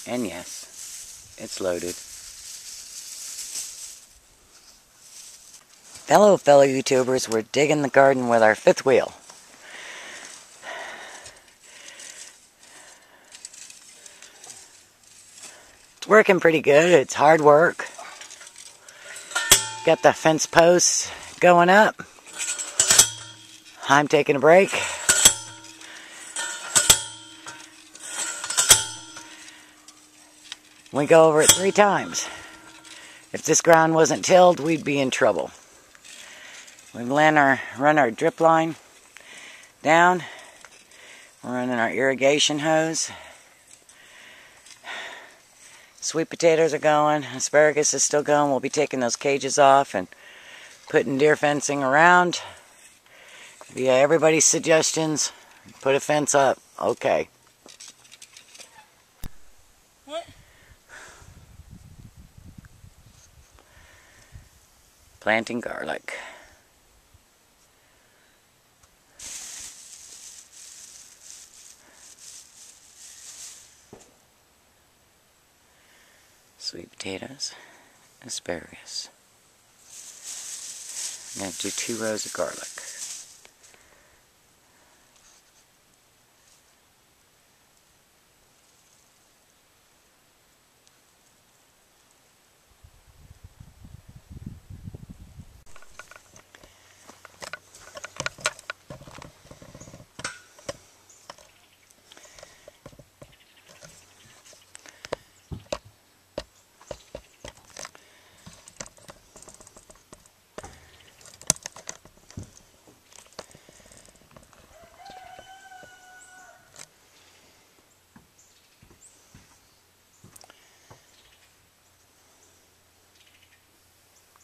And yes, it's loaded. Fellow YouTubers, we're digging the garden with our fifth wheel. It's working pretty good. It's hard work. Got the fence posts going up. I'm taking a break. We go over it 3 times. If this ground wasn't tilled, we'd be in trouble. We've run our drip line down. We're running our irrigation hose. Sweet potatoes are going. Asparagus is still going. We'll be taking those cages off and putting deer fencing around. Via everybody's suggestions, put a fence up. Okay. What? Planting garlic. Sweet potatoes, asparagus. I'm going to do 2 rows of garlic.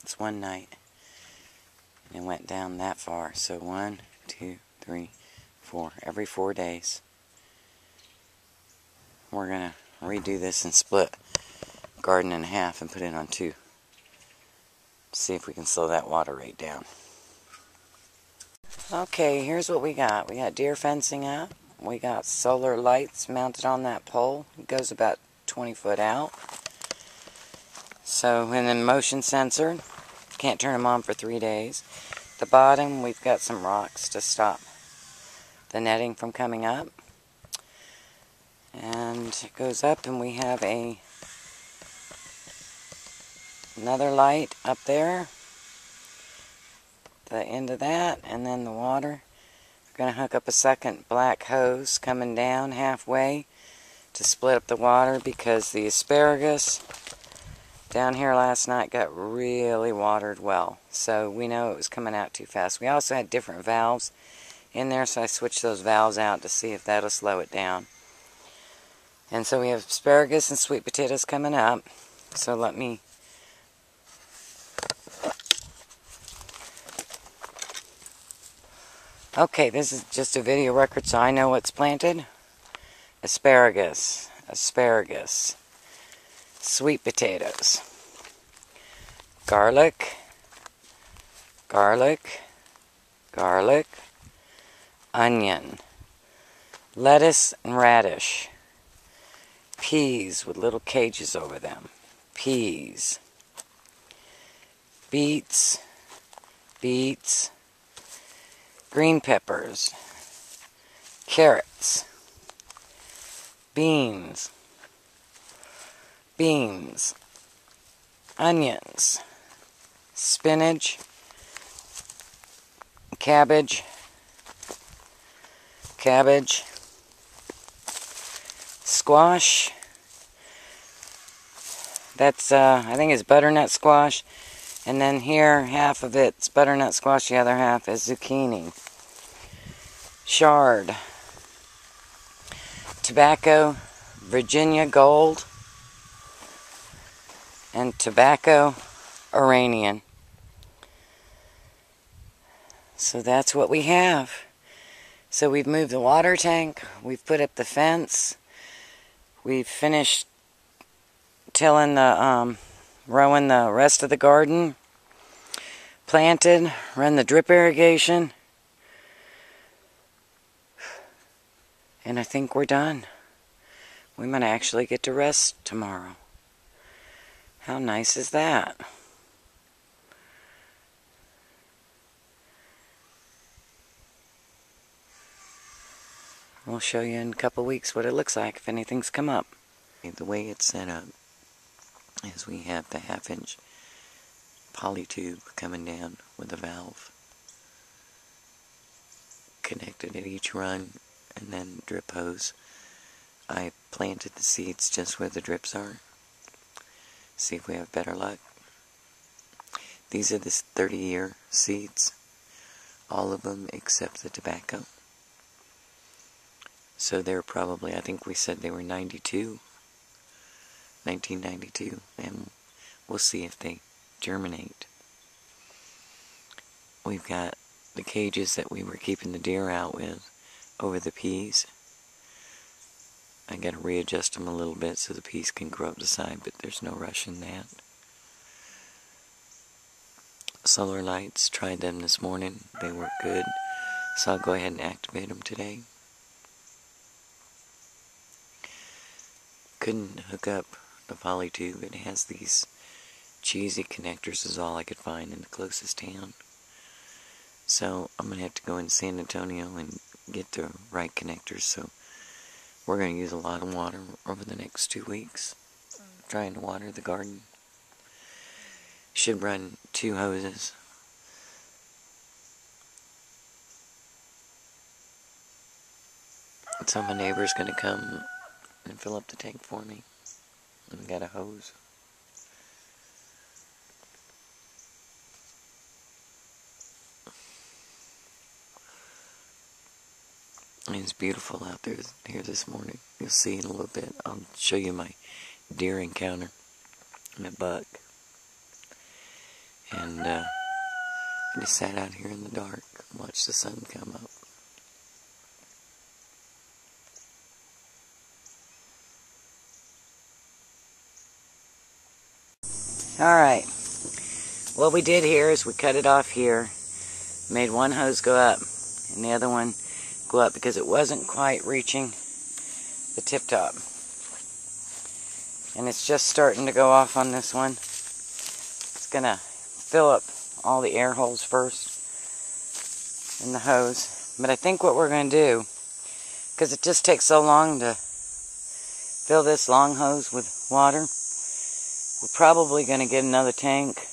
It's one night, and it went down that far. So 1, 2, 3, 4. Every 4 days, we're going to redo this and split garden in half and put it on 2. See if we can slow that water rate down. Okay, here's what we got. We got deer fencing up. We got solar lights mounted on that pole. It goes about 20 foot out. So, and then motion sensor. Can't turn them on for 3 days. At the bottom, we've got some rocks to stop the netting from coming up. And it goes up, and we have another light up there. The end of that, and then the water. We're going to hook up a second black hose coming down halfway to split up the water, because the asparagus down here last night got really watered well. So we know it was coming out too fast. We also had different valves in there, so I switched those valves out to see if that'll slow it down. And so we have asparagus and sweet potatoes coming up. So let me... Okay, this is just a video record, so I know what's planted. Asparagus, asparagus, sweet potatoes, garlic, garlic, garlic, onion, lettuce and radish, peas with little cages over them, peas, beets, beets, green peppers, carrots, beans, onions, spinach, cabbage, squash. That's, I think it's butternut squash. And then here, half of it's butternut squash, the other half is zucchini. Chard. Tobacco, Virginia Gold. And tobacco, Iranian. So that's what we have. So we've moved the water tank, we've put up the fence, we've finished tilling the, rowing the rest of the garden, planted, run the drip irrigation, and I think we're done. We might actually get to rest tomorrow. How nice is that? We'll show you in a couple weeks what it looks like if anything's come up. The way it's set up is we have the 1/2-inch poly tube coming down with a valve connected at each run, and then drip hose. I planted the seeds just where the drips are. See if we have better luck. These are the 30-year seeds. All of them except the tobacco. So they're probably, I think we said they were 1992, and we'll see if they germinate. We've got the cages that we were keeping the deer out with over the peas. I got to readjust them a little bit so the peas can grow up the side, but there's no rush in that. Solar lights, tried them this morning. They work good, so I'll go ahead and activate them today. Couldn't hook up the poly tube. It has these cheesy connectors is all I could find in the closest town. So I'm going to have to go in San Antonio and get the right connectors. So we're going to use a lot of water over the next 2 weeks trying to water the garden. Should run 2 hoses. So my neighbor's going to come and fill up the tank for me. And we got a hose. And it's beautiful out there here this morning. You'll see in a little bit. I'll show you my deer encounter. My buck. And I just sat out here in the dark and watched the sun come up. Alright, what we did here is we cut it off here, made one hose go up and the other one go up because it wasn't quite reaching the tip top. And it's just starting to go off on this one. It's going to fill up all the air holes first in the hose. But I think what we're going to do, because it just takes so long to fill this long hose with water, we're probably going to get another tank,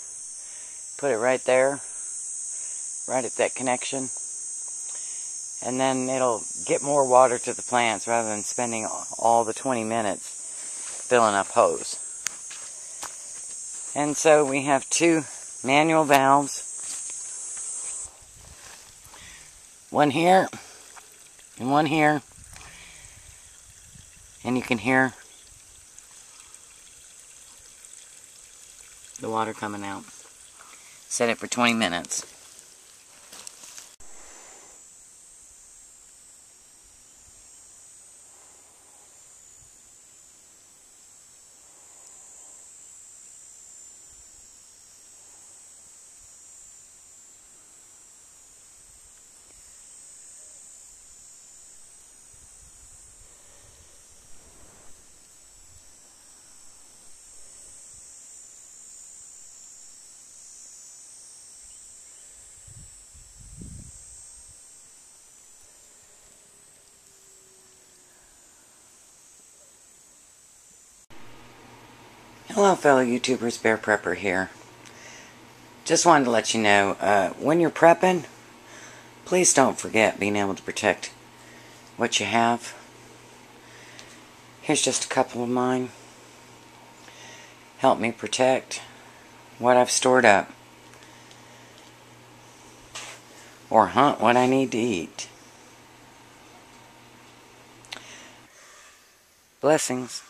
put it right there, right at that connection, and then it'll get more water to the plants rather than spending all the 20 minutes filling up hose. And so we have 2 manual valves, one here and one here, and you can hear the water coming out. Set it for 20 minutes. Hello fellow YouTubers, Bear Prepper here. Just wanted to let you know, when you're prepping, please don't forget being able to protect what you have. Here's just a couple of mine. Help me protect what I've stored up. Or hunt what I need to eat. Blessings.